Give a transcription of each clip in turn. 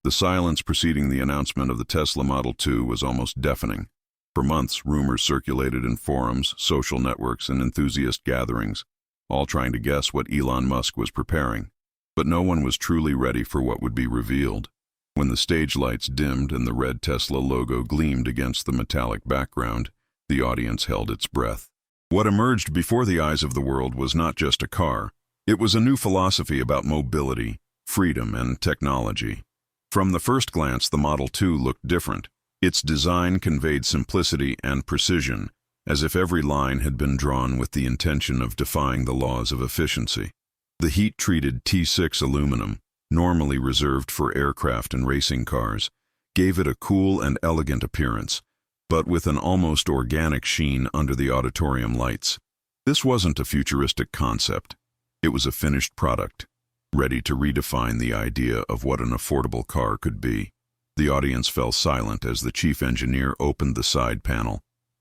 The silence preceding the announcement of the Tesla Model 2 was almost deafening. For months, rumors circulated in forums, social networks, and enthusiast gatherings, all trying to guess what Elon Musk was preparing. But no one was truly ready for what would be revealed. When the stage lights dimmed and the red Tesla logo gleamed against the metallic background, the audience held its breath. What emerged before the eyes of the world was not just a car. It was a new philosophy about mobility, freedom, and technology. From the first glance, the Model 2 looked different. Its design conveyed simplicity and precision, as if every line had been drawn with the intention of defying the laws of efficiency. The heat-treated T6 aluminum, normally reserved for aircraft and racing cars, gave it a cool and elegant appearance, but with an almost organic sheen under the auditorium lights. This wasn't a futuristic concept. It was a finished product, ready to redefine the idea of what an affordable car could be. The audience fell silent as the chief engineer opened the side panel,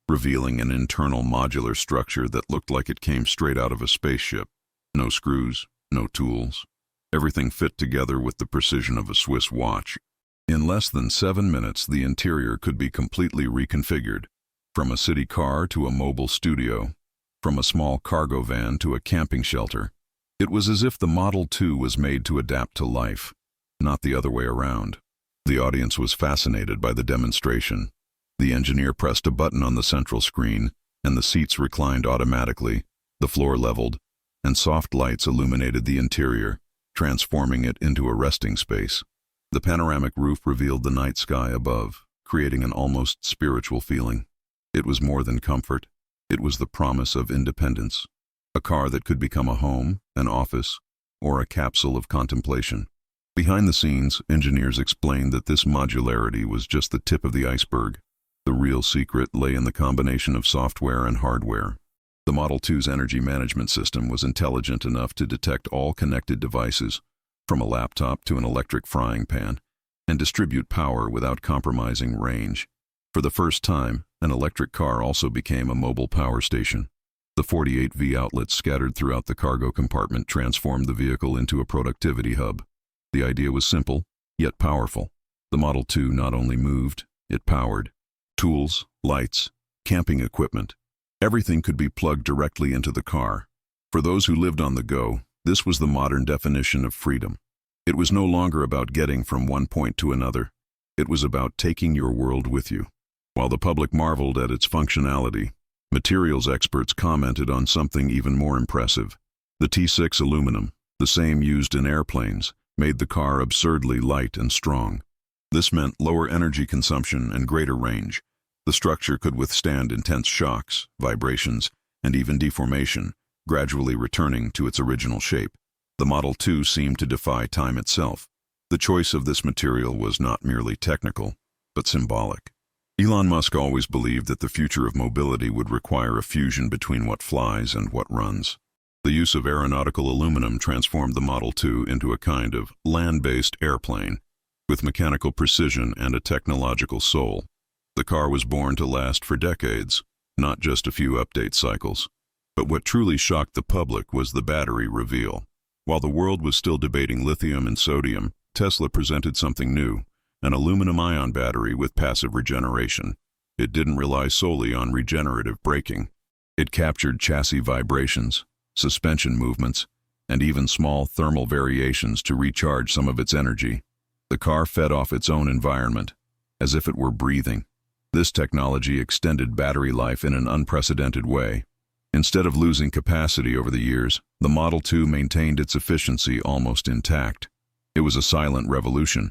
revealing an internal modular structure that looked like it came straight out of a spaceship. No screws, no tools. Everything fit together with the precision of a Swiss watch. In less than 7 minutes, the interior could be completely reconfigured. From a city car to a mobile studio, from a small cargo van to a camping shelter. It was as if the Model 2 was made to adapt to life, not the other way around. The audience was fascinated by the demonstration. The engineer pressed a button on the central screen, and the seats reclined automatically, the floor leveled, and soft lights illuminated the interior, transforming it into a resting space. The panoramic roof revealed the night sky above, creating an almost spiritual feeling. It was more than comfort. It was the promise of independence. A car that could become a home, an office, or a capsule of contemplation. Behind the scenes, engineers explained that this modularity was just the tip of the iceberg. The real secret lay in the combination of software and hardware. The Model 2's energy management system was intelligent enough to detect all connected devices, from a laptop to an electric frying pan, and distribute power without compromising range. For the first time, an electric car also became a mobile power station. The 48 V outlets scattered throughout the cargo compartment transformed the vehicle into a productivity hub. The idea was simple, yet powerful. The Model 2 not only moved, it powered. Tools, lights, camping equipment. Everything could be plugged directly into the car. For those who lived on the go, this was the modern definition of freedom. It was no longer about getting from one point to another. It was about taking your world with you. While the public marveled at its functionality, materials experts commented on something even more impressive. The T6 aluminum, the same used in airplanes, made the car absurdly light and strong. This meant lower energy consumption and greater range. The structure could withstand intense shocks, vibrations, and even deformation, gradually returning to its original shape. The Model 2 seemed to defy time itself. The choice of this material was not merely technical, but symbolic. Elon Musk always believed that the future of mobility would require a fusion between what flies and what runs. The use of aeronautical aluminum transformed the Model 2 into a kind of land-based airplane, with mechanical precision and a technological soul. The car was born to last for decades, not just a few update cycles. But what truly shocked the public was the battery reveal. While the world was still debating lithium and sodium, Tesla presented something new, an aluminum-ion battery with passive regeneration. It didn't rely solely on regenerative braking. It captured chassis vibrations, suspension movements, and even small thermal variations to recharge some of its energy. The car fed off its own environment, as if it were breathing. This technology extended battery life in an unprecedented way. Instead of losing capacity over the years, the Model 2 maintained its efficiency almost intact. It was a silent revolution,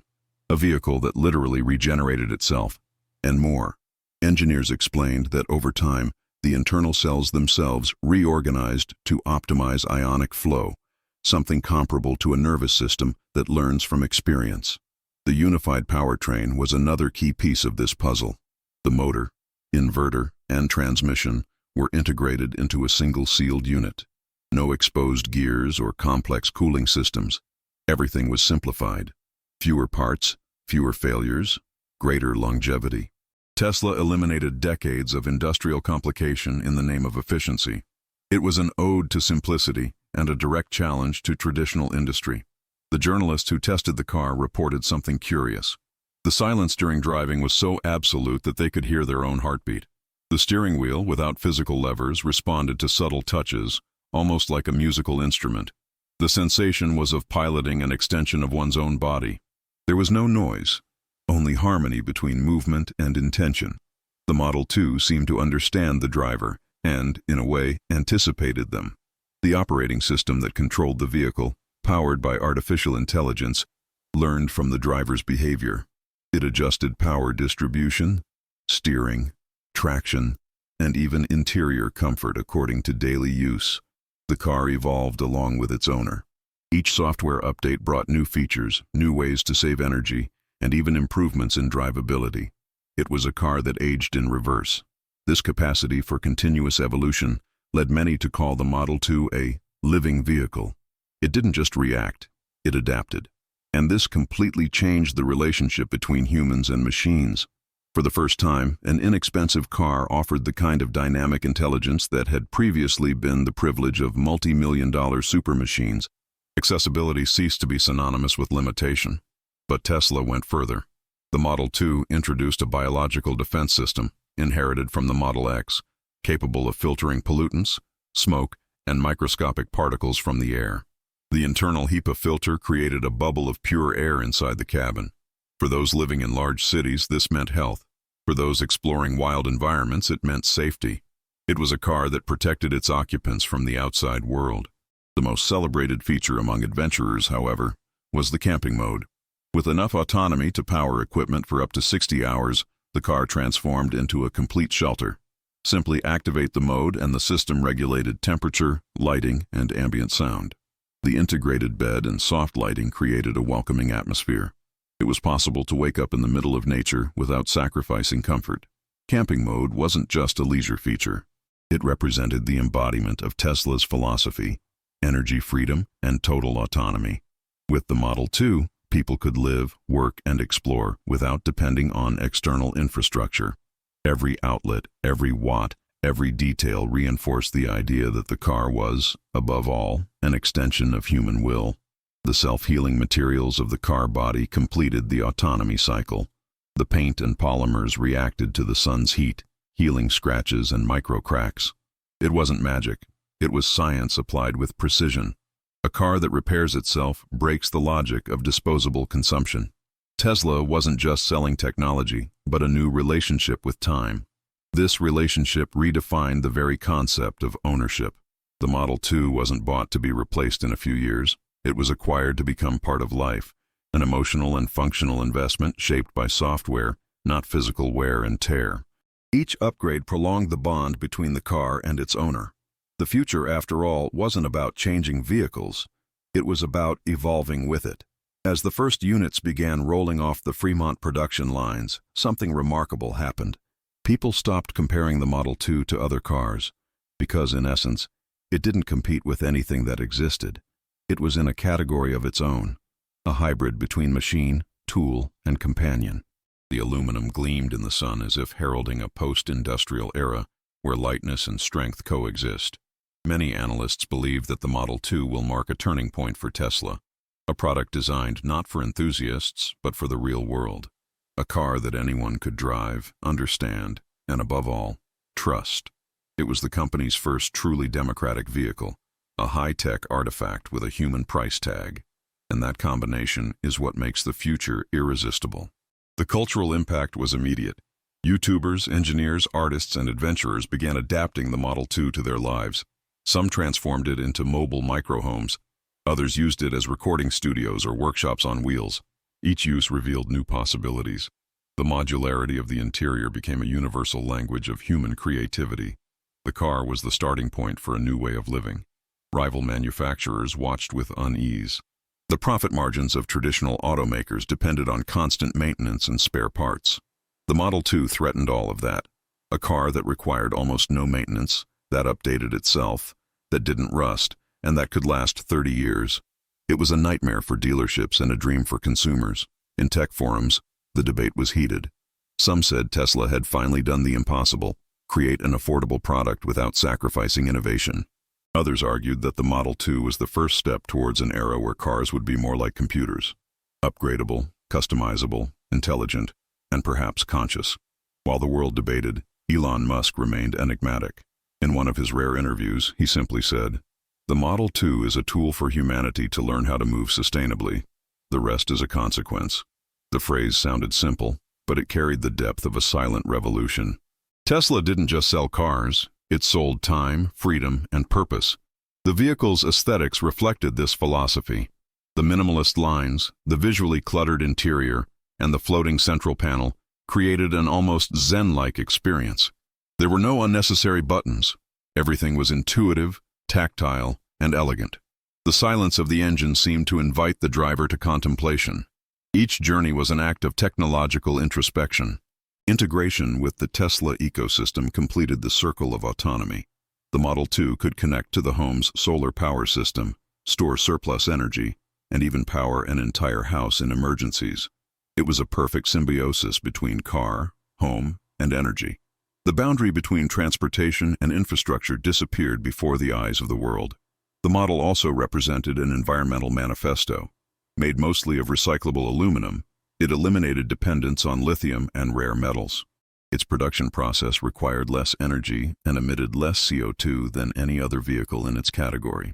a vehicle that literally regenerated itself, and more. Engineers explained that over time, the internal cells themselves reorganized to optimize ionic flow, something comparable to a nervous system that learns from experience. The unified powertrain was another key piece of this puzzle. The motor, inverter, and transmission were integrated into a single sealed unit. No exposed gears or complex cooling systems. Everything was simplified. Fewer parts, fewer failures, greater longevity. Tesla eliminated decades of industrial complication in the name of efficiency. It was an ode to simplicity and a direct challenge to traditional industry. The journalists who tested the car reported something curious. The silence during driving was so absolute that they could hear their own heartbeat. The steering wheel, without physical levers, responded to subtle touches, almost like a musical instrument. The sensation was of piloting an extension of one's own body. There was no noise, only harmony between movement and intention. The Model 2 seemed to understand the driver and, in a way, anticipated them. The operating system that controlled the vehicle, powered by artificial intelligence, learned from the driver's behavior. It adjusted power distribution, steering, traction, and even interior comfort according to daily use. The car evolved along with its owner. Each software update brought new features, new ways to save energy, and even improvements in drivability. It was a car that aged in reverse. This capacity for continuous evolution led many to call the Model 2 a living vehicle. It didn't just react, it adapted. And this completely changed the relationship between humans and machines. For the first time, an inexpensive car offered the kind of dynamic intelligence that had previously been the privilege of multi-million-dollar supermachines. Accessibility ceased to be synonymous with limitation. But Tesla went further. The Model 2 introduced a biological defense system, inherited from the Model X, capable of filtering pollutants, smoke, and microscopic particles from the air. The internal HEPA filter created a bubble of pure air inside the cabin. For those living in large cities, this meant health. For those exploring wild environments, it meant safety. It was a car that protected its occupants from the outside world. The most celebrated feature among adventurers, however, was the camping mode. With enough autonomy to power equipment for up to 60 hours, the car transformed into a complete shelter. Simply activate the mode and the system regulated temperature, lighting, and ambient sound. The integrated bed and soft lighting created a welcoming atmosphere. It was possible to wake up in the middle of nature without sacrificing comfort. Camping mode wasn't just a leisure feature. It represented the embodiment of Tesla's philosophy, energy freedom, and total autonomy. With the Model 2, people could live, work, and explore without depending on external infrastructure. Every outlet, every watt, every detail reinforced the idea that the car was, above all, an extension of human will. The self-healing materials of the car body completed the autonomy cycle. The paint and polymers reacted to the sun's heat, healing scratches and micro-cracks. It wasn't magic. It was science applied with precision. A car that repairs itself breaks the logic of disposable consumption. Tesla wasn't just selling technology, but a new relationship with time. This relationship redefined the very concept of ownership. The Model 2 wasn't bought to be replaced in a few years. It was acquired to become part of life, an emotional and functional investment shaped by software, not physical wear and tear. Each upgrade prolonged the bond between the car and its owner. The future, after all, wasn't about changing vehicles. It was about evolving with it. As the first units began rolling off the Fremont production lines, something remarkable happened. People stopped comparing the Model 2 to other cars, because, in essence, it didn't compete with anything that existed. It was in a category of its own, a hybrid between machine, tool, and companion. The aluminum gleamed in the sun as if heralding a post-industrial era where lightness and strength coexist. Many analysts believe that the Model 2 will mark a turning point for Tesla, a product designed not for enthusiasts, but for the real world. A car that anyone could drive, understand, and above all, trust. It was the company's first truly democratic vehicle, a high-tech artifact with a human price tag. And that combination is what makes the future irresistible. The cultural impact was immediate. YouTubers, engineers, artists, and adventurers began adapting the Model 2 to their lives. Some transformed it into mobile microhomes. Others used it as recording studios or workshops on wheels. Each use revealed new possibilities. The modularity of the interior became a universal language of human creativity. The car was the starting point for a new way of living. Rival manufacturers watched with unease. The profit margins of traditional automakers depended on constant maintenance and spare parts. The Model 2 threatened all of that. A car that required almost no maintenance, that updated itself, that didn't rust, and that could last 30 years. It was a nightmare for dealerships and a dream for consumers. In tech forums, the debate was heated. Some said Tesla had finally done the impossible, create an affordable product without sacrificing innovation. Others argued that the Model 2 was the first step towards an era where cars would be more like computers, upgradable, customizable, intelligent, and perhaps conscious. While the world debated, Elon Musk remained enigmatic. In one of his rare interviews, he simply said, "The Model 2 is a tool for humanity to learn how to move sustainably. The rest is a consequence." The phrase sounded simple, but it carried the depth of a silent revolution. Tesla didn't just sell cars, it sold time, freedom, and purpose. The vehicle's aesthetics reflected this philosophy. The minimalist lines, the visually cluttered interior, and the floating central panel created an almost zen-like experience. There were no unnecessary buttons. Everything was intuitive, tactile, and elegant. The silence of the engine seemed to invite the driver to contemplation. Each journey was an act of technological introspection. Integration with the Tesla ecosystem completed the circle of autonomy. The Model 2 could connect to the home's solar power system, store surplus energy, and even power an entire house in emergencies. It was a perfect symbiosis between car, home, and energy. The boundary between transportation and infrastructure disappeared before the eyes of the world. The model also represented an environmental manifesto. Made mostly of recyclable aluminum, it eliminated dependence on lithium and rare metals. Its production process required less energy and emitted less CO2 than any other vehicle in its category.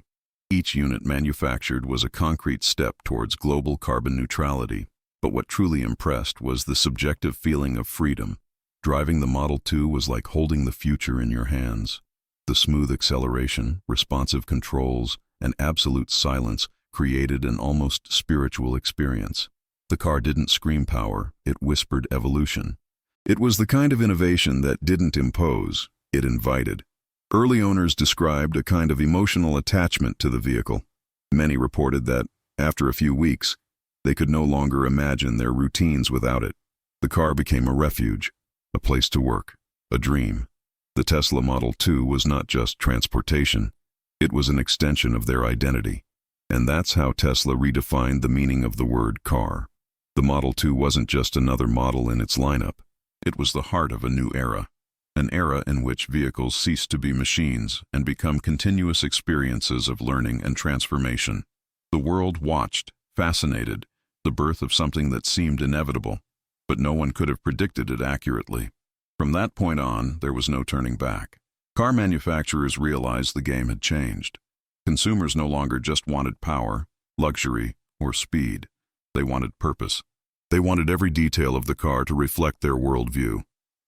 Each unit manufactured was a concrete step towards global carbon neutrality, but what truly impressed was the subjective feeling of freedom. Driving the Model 2 was like holding the future in your hands. The smooth acceleration, responsive controls, and absolute silence created an almost spiritual experience. The car didn't scream power, it whispered evolution. It was the kind of innovation that didn't impose, it invited. Early owners described a kind of emotional attachment to the vehicle. Many reported that, after a few weeks, they could no longer imagine their routines without it. The car became a refuge, a place to work, a dream. The Tesla Model 2 was not just transportation, it was an extension of their identity. And that's how Tesla redefined the meaning of the word car. The Model 2 wasn't just another model in its lineup. It was the heart of a new era. An era in which vehicles ceased to be machines and become continuous experiences of learning and transformation. The world watched, fascinated, the birth of something that seemed inevitable, but no one could have predicted it accurately. From that point on, there was no turning back. Car manufacturers realized the game had changed. Consumers no longer just wanted power, luxury, or speed. They wanted purpose. They wanted every detail of the car to reflect their worldview.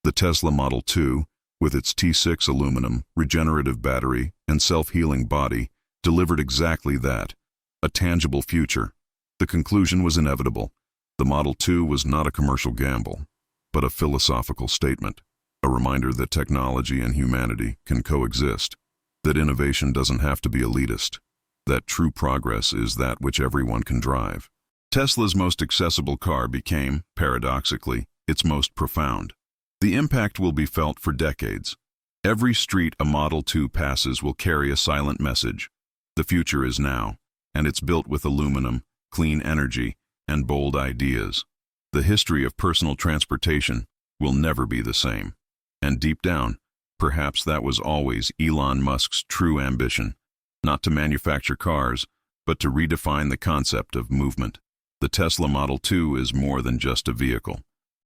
The Tesla Model 2, with its T6 aluminum, regenerative battery, and self-healing body, delivered exactly that, a tangible future. The conclusion was inevitable. The Model 2 was not a commercial gamble, but a philosophical statement, a reminder that technology and humanity can coexist, that innovation doesn't have to be elitist, that true progress is that which everyone can drive. Tesla's most accessible car became, paradoxically, its most profound. The impact will be felt for decades. Every street a Model 2 passes will carry a silent message. The future is now, and it's built with aluminum, clean energy, and bold ideas. The history of personal transportation will never be the same. And deep down, perhaps that was always Elon Musk's true ambition, not to manufacture cars, but to redefine the concept of movement. The Tesla Model 2 is more than just a vehicle.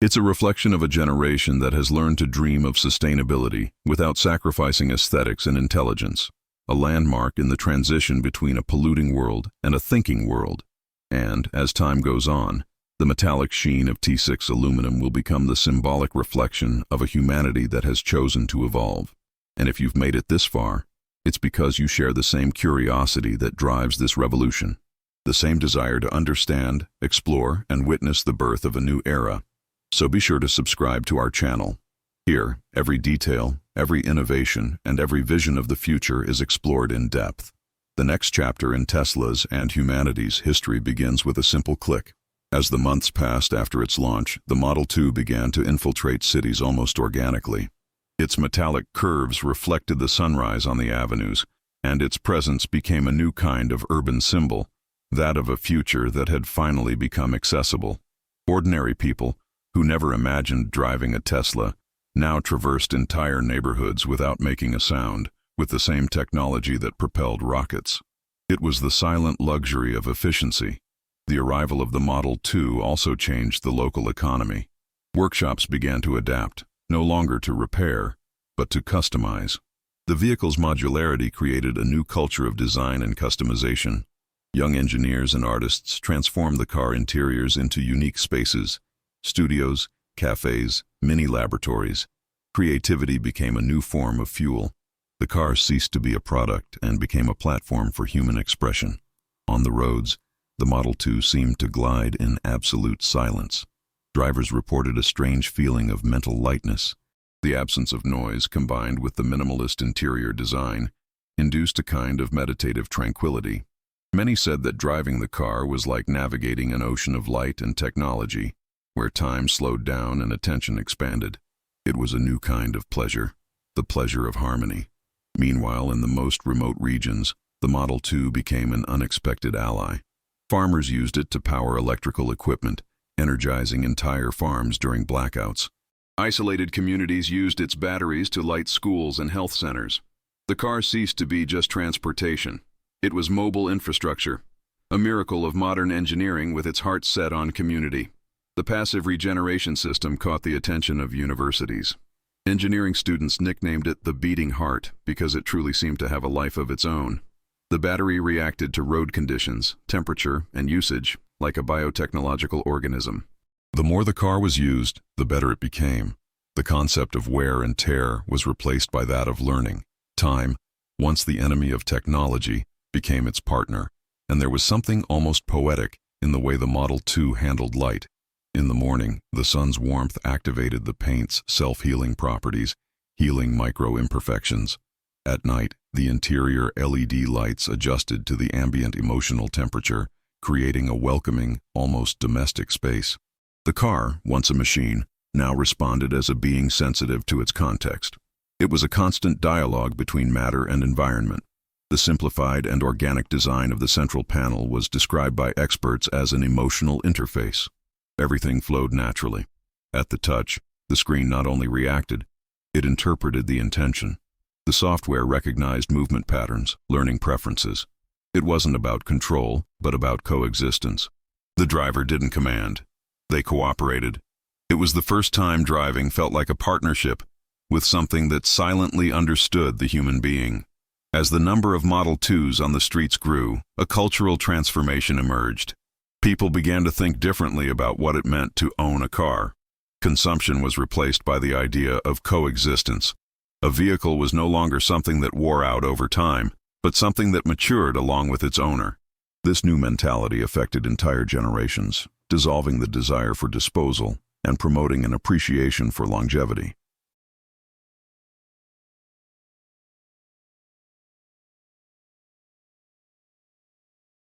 It's a reflection of a generation that has learned to dream of sustainability without sacrificing aesthetics and intelligence, a landmark in the transition between a polluting world and a thinking world. And, as time goes on, the metallic sheen of T6 aluminum will become the symbolic reflection of a humanity that has chosen to evolve. And if you've made it this far, it's because you share the same curiosity that drives this revolution, the same desire to understand, explore, and witness the birth of a new era. So be sure to subscribe to our channel. Here, every detail, every innovation, and every vision of the future is explored in depth. The next chapter in Tesla's and humanity's history begins with a simple click. As the months passed after its launch, the Model 2 began to infiltrate cities almost organically. Its metallic curves reflected the sunrise on the avenues, and its presence became a new kind of urban symbol, that of a future that had finally become accessible. Ordinary people, who never imagined driving a Tesla, now traversed entire neighborhoods without making a sound, with the same technology that propelled rockets. It was the silent luxury of efficiency. The arrival of the Model 2 also changed the local economy. Workshops began to adapt, no longer to repair, but to customize. The vehicle's modularity created a new culture of design and customization. Young engineers and artists transformed the car interiors into unique spaces, studios, cafes, mini laboratories. Creativity became a new form of fuel. The car ceased to be a product and became a platform for human expression. On the roads, the Model 2 seemed to glide in absolute silence. Drivers reported a strange feeling of mental lightness. The absence of noise, combined with the minimalist interior design, induced a kind of meditative tranquility. Many said that driving the car was like navigating an ocean of light and technology, where time slowed down and attention expanded. It was a new kind of pleasure, the pleasure of harmony. Meanwhile, in the most remote regions, the Model 2 became an unexpected ally. Farmers used it to power electrical equipment, energizing entire farms during blackouts. Isolated communities used its batteries to light schools and health centers. The car ceased to be just transportation. It was mobile infrastructure, a miracle of modern engineering with its heart set on community. The passive regeneration system caught the attention of universities. Engineering students nicknamed it the beating heart because it truly seemed to have a life of its own. The battery reacted to road conditions, temperature, and usage like a biotechnological organism. The more the car was used, the better it became. The concept of wear and tear was replaced by that of learning. Time, once the enemy of technology, became its partner, and there was something almost poetic in the way the Model 2 handled light. In the morning, the sun's warmth activated the paint's self-healing properties, healing micro-imperfections. At night, the interior LED lights adjusted to the ambient emotional temperature, creating a welcoming, almost domestic space. The car, once a machine, now responded as a being sensitive to its context. It was a constant dialogue between matter and environment. The simplified and organic design of the central panel was described by experts as an emotional interface. Everything flowed naturally. At the touch, the screen not only reacted, it interpreted the intention. The software recognized movement patterns, learning preferences. It wasn't about control, but about coexistence. The driver didn't command. They cooperated. It was the first time driving felt like a partnership with something that silently understood the human being. As the number of Model 2s on the streets grew, a cultural transformation emerged. People began to think differently about what it meant to own a car. Consumption was replaced by the idea of coexistence. A vehicle was no longer something that wore out over time, but something that matured along with its owner. This new mentality affected entire generations, dissolving the desire for disposal and promoting an appreciation for longevity.